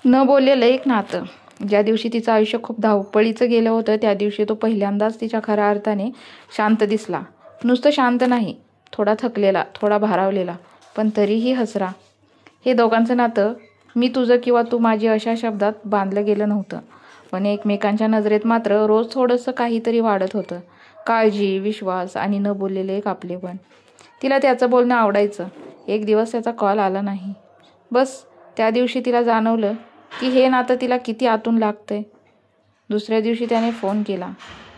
न बोललेलं एक नातं. ज्या दिवशी तिचं आयुष्य खूप धावपळीचं गेलं होतं त्या दिवशी तो पहिल्यांदाच तिच्या खऱ्या अर्थाने शांत दिसला. नुसतं शांत नाही, थोडा थकलेला, थोडा भारावलेला, पण तरीही हसरा. हे दोघांचं नातं मी तुझं किंवा तू माझी अशा शब्दात बांधलं गेलं नव्हतं, पण एकमेकांच्या नजरेत मात्र रोज थोडंसं काहीतरी वाढत होतं. काळजी, विश्वास आणि न बोललेले एक आपलेपण. तिला त्याचं बोलणं आवडायचं. एक दिवस त्याचा कॉल आला नाही. बस त्या दिवशी तिला जाणवलं की हे नातं तिला किती आतून लागतंय. दुसऱ्या दिवशी त्याने फोन केला.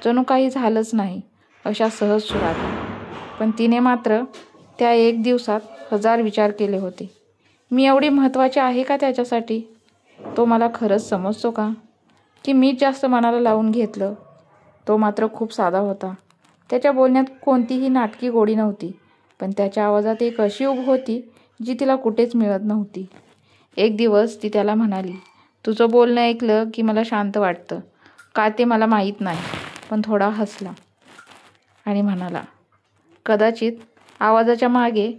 जणू काही झालंच नाही अशा सहज सुरात. पण तिने मात्र त्या एक दिवसात 1000 विचार केले होते. मी एवढी महत्त्वाची आहे का त्याच्यासाठी? तो मला खरंच समजतो का? की मीच जास्त मनाला लावून घेतलं? तो मात्र खूप साधा होता. त्याच्या बोलण्यात कोणतीही नाटकी गोडी नव्हती, पण त्याच्या आवाजात एक अशी ऊब होती जी तिला कुठेच मिळत नव्हती. एक दिवस ती त्याला म्हणाली, तुझं बोलणं ऐकलं की मला शांत वाटतं. का ते मला माहीत नाही. पण थोडा हसला आणि म्हणाला, कदाचित आवाजाच्या मागे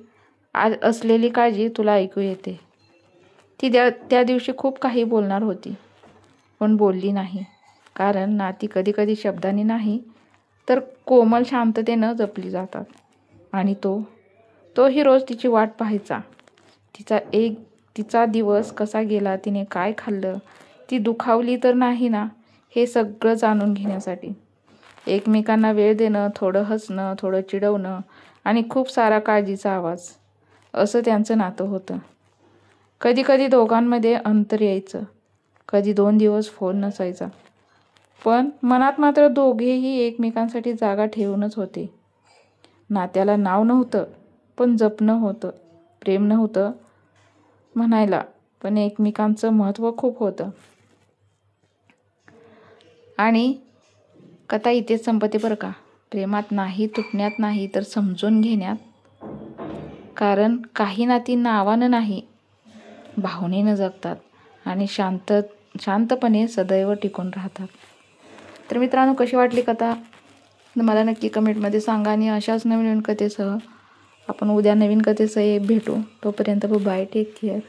असलेली काळजी तुला ऐकू येते. ती त्या दिवशी खूप काही बोलणार होती, पण बोलली नाही. कारण नाती कधी कधी शब्दांनी नाही तर कोमल शांततेनं जपली जातात. आणि तोही रोज तिची वाट पाहायचा. तिचा दिवस कसा गेला, तिने काय खाल्लं, ती दुखावली तर नाही ना, हे सगळं जाणून घेण्यासाठी. एकमेकांना वेळ देणं, थोडं हसणं, थोडं चिडवणं आणि खूप सारा काळजीचा आवाज, असं त्यांचं नातं होतं. कधी कधी दोघांमध्ये अंतर यायचं, कधी 2 दिवस फोन नसायचा, पण मनात मात्र दोघेही एकमेकांसाठी जागा ठेवूनच होते. नात्याला नाव नव्हतं, पण जपणं होतं. प्रेम नव्हतं म्हणायला, पण एकमेकांचं महत्त्व खूप होतं. आणि कथा इथेच संपते बरं का. प्रेमात नाही, तुटण्यात नाही, तर समजून घेण्यात. कारण काही नाती नावानं नाही, भावनेनं जगतात आणि शांतपणे सदैव टिकून राहतात. तर मित्रांनो, कशी वाटली कथा मला नक्की कमेंटमध्ये सांगा. आणि अशाच नवीन कथेसह आपण उद्या नवीन कथेसह भेटू. तोपर्यंत बाय, टेक केअर.